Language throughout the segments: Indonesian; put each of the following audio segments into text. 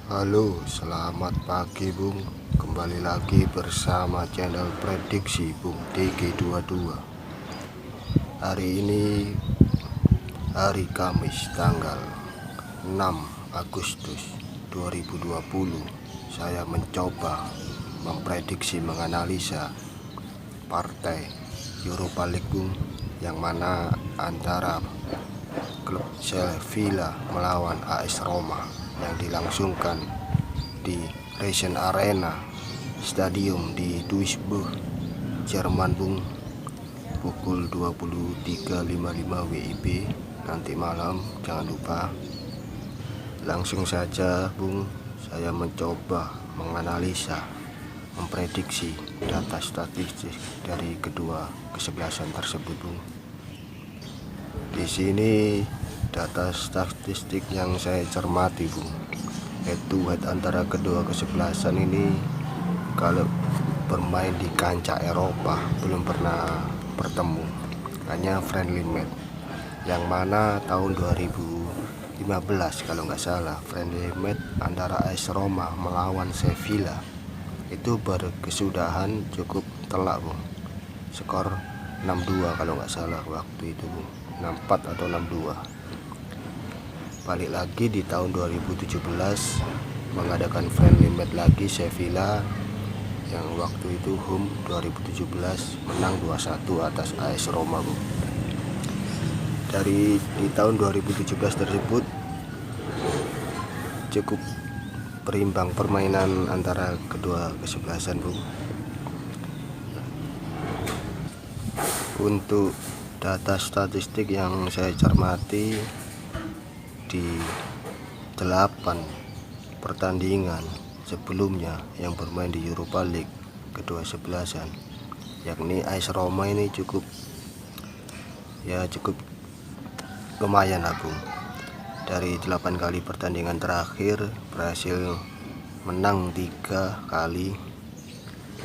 Halo, selamat pagi Bung. Kembali lagi bersama channel prediksi Bung DG22. Hari ini hari Kamis tanggal 6 Agustus 2020. Saya mencoba memprediksi, menganalisa partai Europa League Bung, yang mana antara klub Sevilla melawan AS Roma yang dilangsungkan di Rhein Arena Stadium di Duisburg, Jerman Bung, pukul 23.55 WIB nanti malam. Jangan lupa. Langsung saja Bung, saya mencoba menganalisa, memprediksi data statistik dari kedua kesebelasan tersebut Bung. Di sini data statistik yang saya cermati Bung, head to head antara kedua kesebelasan ini kalau bermain di kancah Eropa belum pernah bertemu, hanya friendly match, yang mana tahun 2015 kalau nggak salah friendly match antara AS Roma melawan Sevilla itu berkesudahan cukup telak Bung, skor 6-2 kalau nggak salah waktu itu Bung, 6-4 atau 6-2. Balik lagi di tahun 2017 mengadakan friendly match lagi Sevilla, yang waktu itu home 2017 menang 2-1 atas AS Roma Bung. Di tahun 2017 tersebut cukup berimbang permainan antara kedua kesebelasan Bung. Untuk data statistik yang saya cermati di 8 pertandingan sebelumnya yang bermain di Europa League kedua kesebelasan, yakni AS Roma ini cukup lumayan Bung. Dari 8 kali pertandingan terakhir berhasil menang 3 kali,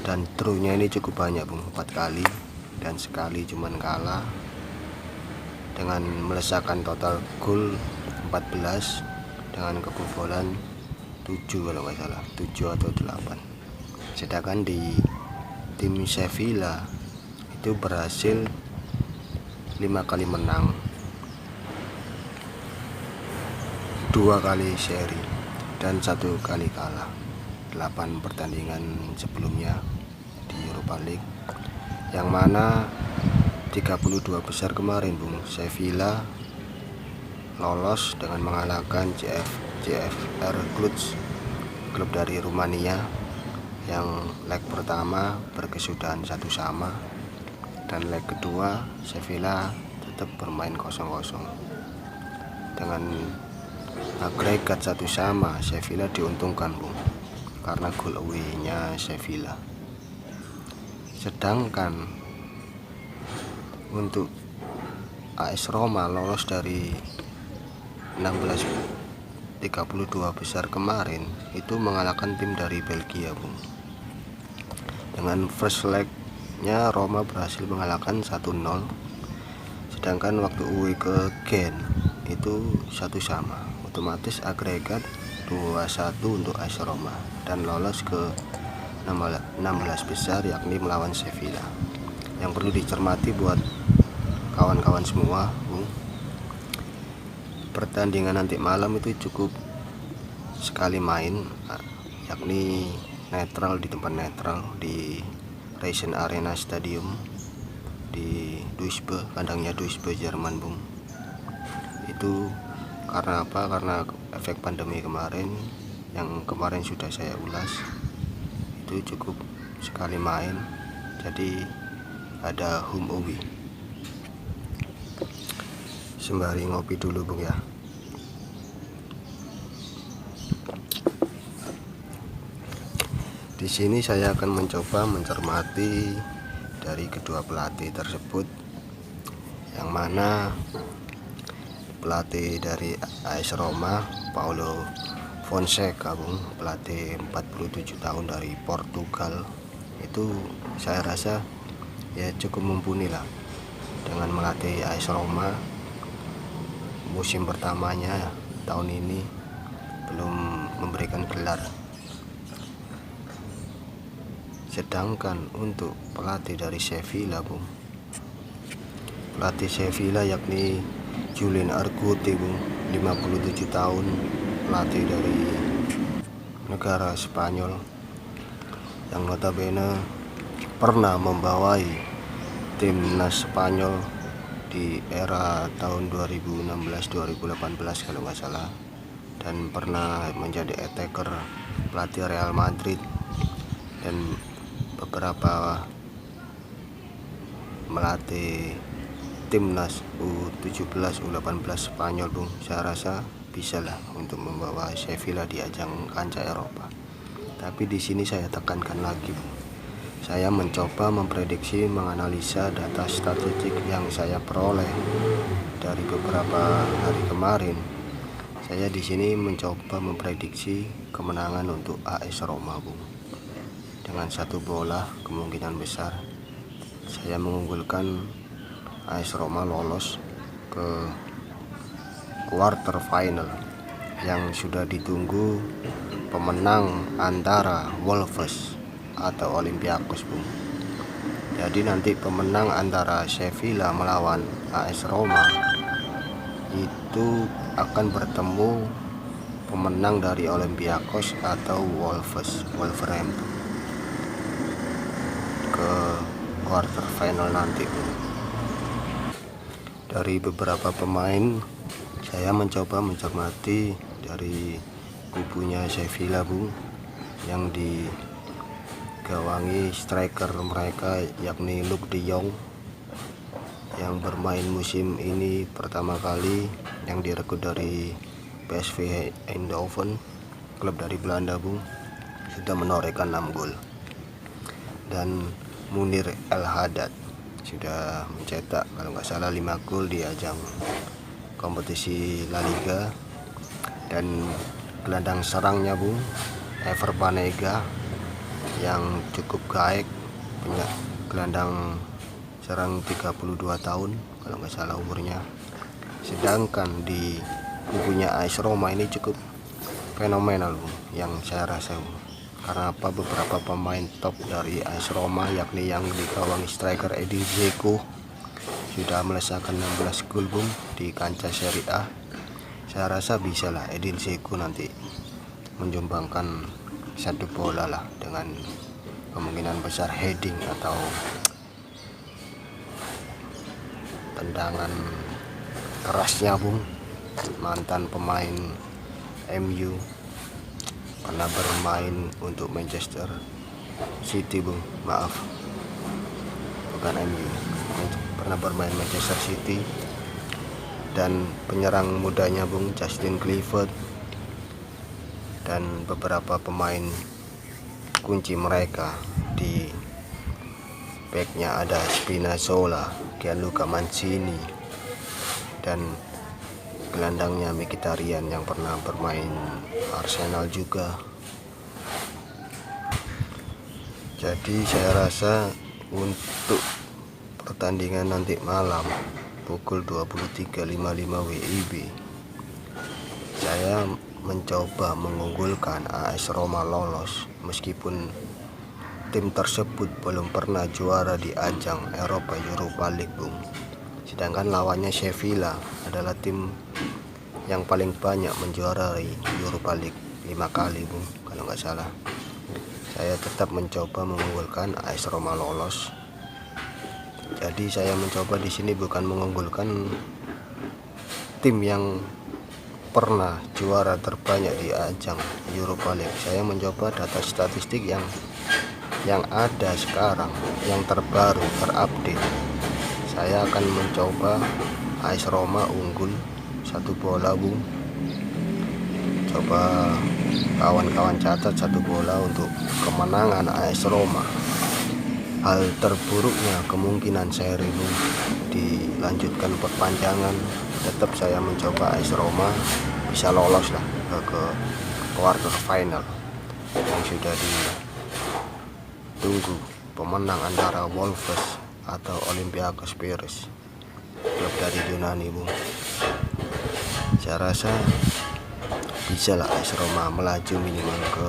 dan true-nya ini cukup banyak Bung, 4 kali, dan sekali cuman kalah, dengan melesakkan total gol 14 dengan kebobolan 7 kalau nggak salah, 7 atau 8. Sedangkan di tim Sevilla itu berhasil 5 kali menang, 2 kali seri, dan 1 kali kalah 8 pertandingan sebelumnya di Europa League, yang mana 32 besar kemarin Bung, Sevilla lolos dengan mengalahkan JFR Cluj, klub dari Rumania, yang leg pertama berkesudahan 1-1, dan leg kedua Sevilla tetap bermain 0-0. Dengan agregat 1-1 Sevilla diuntungkan Bung, karena gol away-nya Sevilla. Sedangkan untuk AS Roma lolos dari 32 besar kemarin itu mengalahkan tim dari Belgia Bung. Dengan first leg-nya Roma berhasil mengalahkan 1-0, sedangkan waktu away ke Gen itu 1-1, otomatis agregat 2-1 untuk AS Roma dan lolos ke 16 besar, yakni melawan Sevilla. Yang perlu dicermati buat kawan-kawan semua Bung, pertandingan nanti malam itu cukup sekali main, yakni netral, di tempat netral di Rhein Arena Stadium di Duisburg, kandangnya Duisburg Jerman Bung. Itu karena apa? Karena efek pandemi kemarin, yang kemarin sudah saya ulas, itu cukup sekali main, jadi ada home away. Sembari ngopi dulu Bung ya. Di sini saya akan mencoba mencermati dari kedua pelatih tersebut, yang mana pelatih dari AS Roma Paulo Fonseca Bung, pelatih 47 tahun dari Portugal, itu saya rasa ya cukup mumpuni lah dengan melatih AS Roma musim pertamanya tahun ini belum memberikan gelar. Sedangkan untuk pelatih dari Sevilla, Bung, pelatih Sevilla yakni Julen Argote, Bung, 57 tahun, pelatih dari negara Spanyol yang notabene pernah membawai timnas Spanyol di era tahun 2016-2018 kalau nggak salah, dan pernah menjadi attacker pelatih Real Madrid dan beberapa melatih timnas U17 U18 Spanyol, Bung. Saya rasa bisa lah untuk membawa Sevilla di ajang kancah Eropa. Tapi di sini saya tekankan lagi, Bung. Saya mencoba memprediksi, menganalisa data statistik yang saya peroleh dari beberapa hari kemarin. Saya di sini mencoba memprediksi kemenangan untuk AS Roma, Bung. Dengan 1 bola kemungkinan besar saya mengunggulkan AS Roma lolos ke quarter final yang sudah ditunggu pemenang antara Wolves atau Olympiakos, Bung. Jadi nanti pemenang antara Sevilla melawan AS Roma itu akan bertemu pemenang dari Olympiakos atau Wolverhampton ke quarter final nanti, Bung. Dari beberapa pemain saya mencoba mencermati dari kubunya Sevilla, Bung, yang digawangi striker mereka yakni Luuk de Jong yang bermain musim ini pertama kali, yang direkrut dari PSV Eindhoven, klub dari Belanda, Bung, sudah menorehkan 6 gol. Dan Munir El Haddad sudah mencetak kalau nggak salah 5 gol di ajang kompetisi La Liga. Dan gelandang serangnya, Bung, Ever Banega yang cukup gaek, punya gelandang serang 32 tahun kalau nggak salah umurnya. Sedangkan di kubunya AS Roma ini cukup fenomenal, Bung, yang saya rasa, Bung. Karena apa? Beberapa pemain top dari AS Roma yakni yang digawangi striker Edin Dzeko sudah melesakkan 16 gol, Bung, di kancah Serie A. Saya rasa bisa lah Edin Dzeko nanti menyumbangkan 1 bola lah, dengan kemungkinan besar heading atau tendangan kerasnya, Bung. Mantan pemain MU, pernah bermain untuk Manchester City, Bung, maaf, bukan MU, pernah bermain Manchester City. Dan penyerang mudanya, Bung, Justin Kluivert, dan beberapa pemain kunci mereka di backnya ada Spinazzola, Gianluca Mancini, dan gelandangnya Mkhitaryan yang pernah bermain Arsenal juga. Jadi saya rasa untuk pertandingan nanti malam pukul 23.55 WIB, saya mencoba mengunggulkan AS Roma lolos meskipun tim tersebut belum pernah juara di ajang Europa League, Bung. Sedangkan lawannya Sevilla adalah tim yang paling banyak menjuarai Europa League 5 kali, Bung, kalau nggak salah. Saya tetap mencoba mengunggulkan AS Roma lolos. Jadi saya mencoba di sini bukan mengunggulkan tim yang pernah juara terbanyak di ajang Europa League. Saya mencoba data statistik yang ada sekarang, yang terbaru, terupdate. Saya akan mencoba AS Roma unggul 1 bola, Bung. Coba kawan-kawan catat 1 bola untuk kemenangan AS Roma. Hal terburuknya kemungkinan seri, Bung, dilanjutkan perpanjangan, tetap saya mencoba AS Roma bisa lolos lah ke quarter final yang sudah ditunggu pemenang antara Wolves atau Olympiakos Pires, klub dari Yunani, Bung. Saya rasa bisa lah AS Roma melaju minimal ke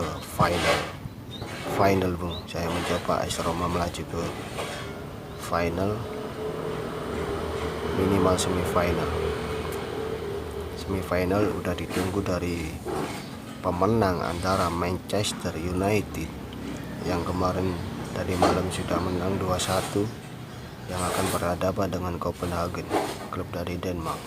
final Bung. Saya mencoba AS Roma melaju ke final, minimal semifinal udah ditunggu dari pemenang antara Manchester United yang kemarin tadi malam sudah menang 2-1, yang akan berhadapan dengan Copenhagen, klub dari Denmark.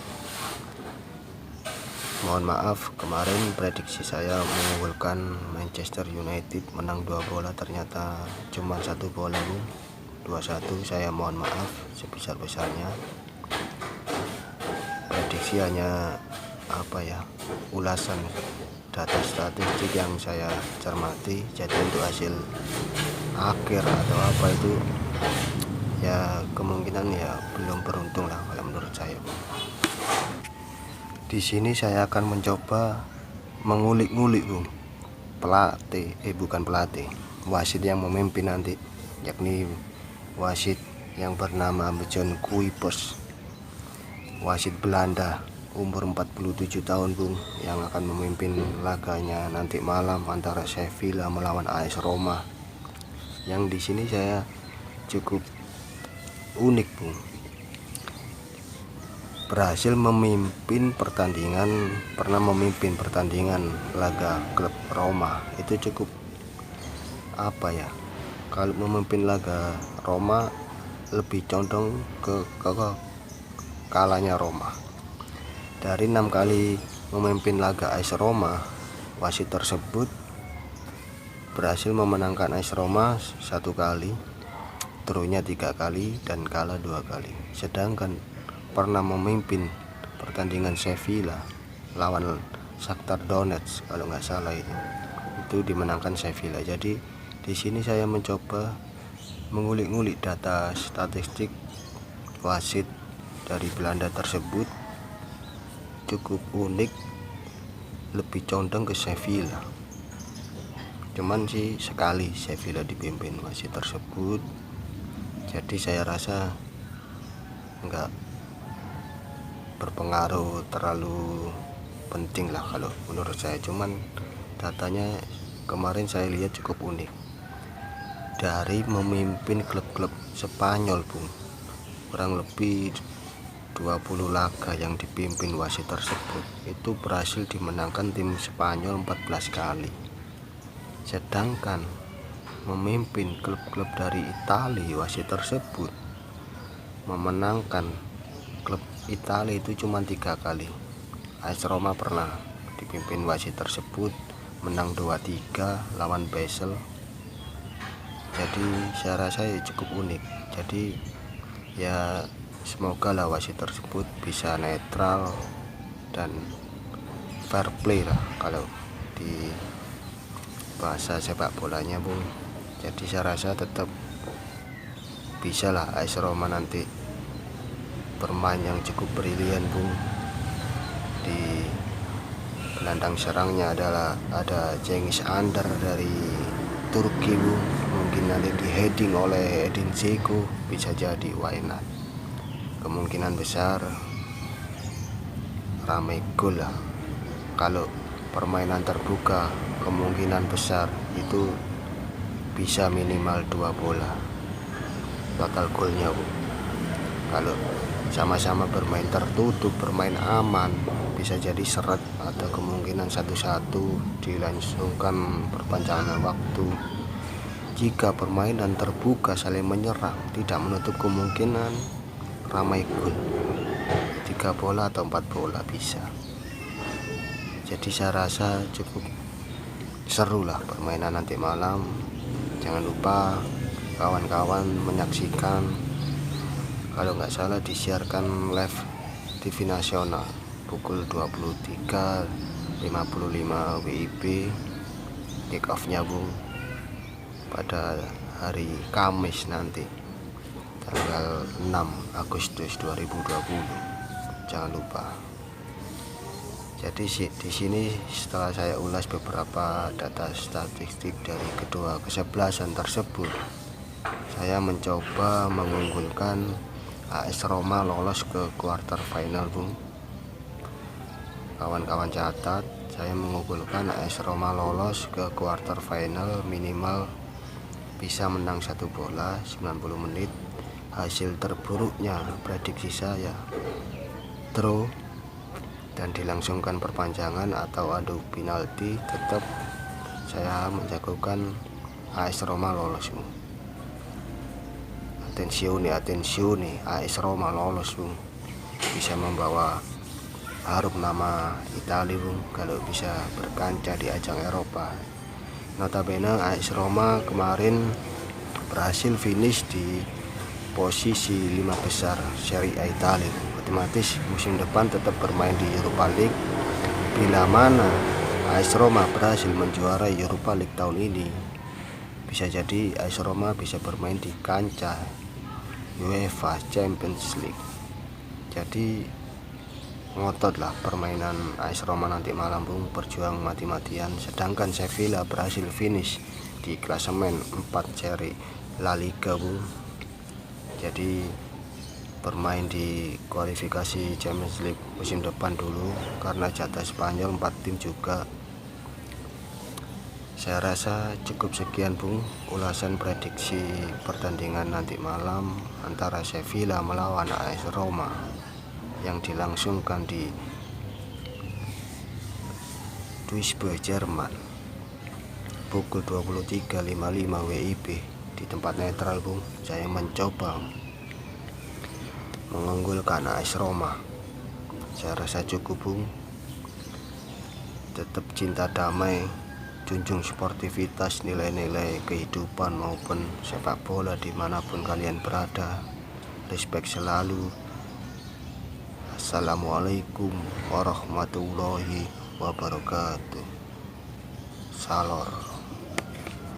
Mohon maaf, kemarin prediksi saya mengunggulkan Manchester United menang 2 bola, ternyata cuma 1 bola Bu, 2-1. Saya mohon maaf sebesar-besarnya. Prediksi hanya ulasan data statistik yang saya cermati. Jadi untuk hasil akhir atau apa itu ya kemungkinan ya belum beruntung lah kalau menurut saya. Di sini saya akan mencoba mengulik-ngulik Bung, wasit yang memimpin nanti, yakni wasit yang bernama John Kuipers, wasit Belanda, umur 47 tahun Bung, yang akan memimpin laganya nanti malam antara Sevilla melawan AS Roma. Yang di sini saya cukup unik Bung, pernah memimpin pertandingan laga klub Roma. Itu cukup kalau memimpin laga Roma lebih condong ke kalahnya Roma. Dari 6 kali memimpin laga AS Roma, wasit tersebut berhasil memenangkan AS Roma 1 kali, draw-nya 3 kali, dan kalah 2 kali. Sedangkan pernah memimpin pertandingan Sevilla lawan Shakhtar Donetsk kalau nggak salah, itu dimenangkan Sevilla. Jadi di sini saya mencoba mengulik-ngulik data statistik wasit dari Belanda tersebut, cukup unik, lebih condong ke Sevilla. Cuman sih sekali Sevilla dipimpin wasit tersebut, jadi saya rasa nggak berpengaruh terlalu penting lah kalau menurut saya. Cuman datanya kemarin saya lihat cukup unik, dari memimpin klub-klub Spanyol Bung, kurang lebih 20 laga yang dipimpin wasit tersebut, itu berhasil dimenangkan tim Spanyol 14 kali. Sedangkan memimpin klub-klub dari Italia, wasit tersebut memenangkan klub Italia itu cuma 3 kali. AS Roma pernah dipimpin wasit tersebut menang 2-3 lawan Basel. Jadi saya rasa cukup unik. Jadi ya semoga lah wasit tersebut bisa netral dan fair play lah kalau di bahasa sepak bolanya Bung. Jadi saya rasa tetap bisa lah AS Roma nanti bermain yang cukup brilian Bung. Di gelandang serangnya ada Cengiz Under dari Turki Bung. Mungkin nanti di heading oleh Edin Dzeko, bisa jadi, why not. Kemungkinan besar ramai gol lah. Kalau permainan terbuka, kemungkinan besar itu bisa minimal 2 bola total golnya Bung. Kalau sama-sama bermain tertutup, bermain aman, bisa jadi seret atau kemungkinan 1-1 dilangsungkan perpanjangan waktu. Jika permainan terbuka saling menyerang, tidak menutup kemungkinan ramai gol, 3 bola atau 4 bola bisa. Jadi saya rasa cukup seru lah permainan nanti malam. Jangan lupa kawan-kawan menyaksikan, kalau nggak salah disiarkan live TV nasional pukul 23.55 WIB, kick off-nya Bung, pada hari Kamis nanti tanggal 6 Agustus 2020. Jangan lupa. Jadi di sini setelah saya ulas beberapa data statistik dari kedua kesebelasan tersebut, saya mencoba mengunggulkan AS Roma lolos ke quarter final Bung. Kawan-kawan catat, saya mengumpulkan AS Roma lolos ke quarter final, minimal bisa menang 1 bola 90 menit. Hasil terburuknya prediksi saya draw dan dilangsungkan perpanjangan atau adu penalti. Tetap saya menjagokan AS Roma lolos, Bung. Atensione, AS Roma lolos, Bung. Bisa membawa harum nama Italia, Bung, kalau bisa berkancah di ajang Eropa. Notabene AS Roma kemarin berhasil finish di posisi 5 besar Serie A Italia. Otomatis musim depan tetap bermain di Europa League. Bila mana AS Roma berhasil menjuarai Europa League tahun ini, bisa jadi AS Roma bisa bermain di kancah UEFA Champions League. Jadi ngototlah permainan AS Roma nanti malam, Bung, berjuang mati-matian. Sedangkan Sevilla berhasil finish di klasemen 4 seri La Liga, Bung. Jadi bermain di kualifikasi Champions League musim depan dulu, karena jatah Spanyol 4 tim juga. Saya rasa cukup sekian, Bung, ulasan prediksi pertandingan nanti malam antara Sevilla melawan AS Roma yang dilangsungkan di Duisburg, Jerman pukul 23.55 WIB di tempat netral, Bung. Saya mencoba mengunggulkan AS Roma. Saya rasa cukup, Bung. Tetap cinta damai, junjung sportivitas, nilai-nilai kehidupan maupun sepak bola dimanapun kalian berada. Respect selalu. Assalamualaikum warahmatullahi wabarakatuh. Salor.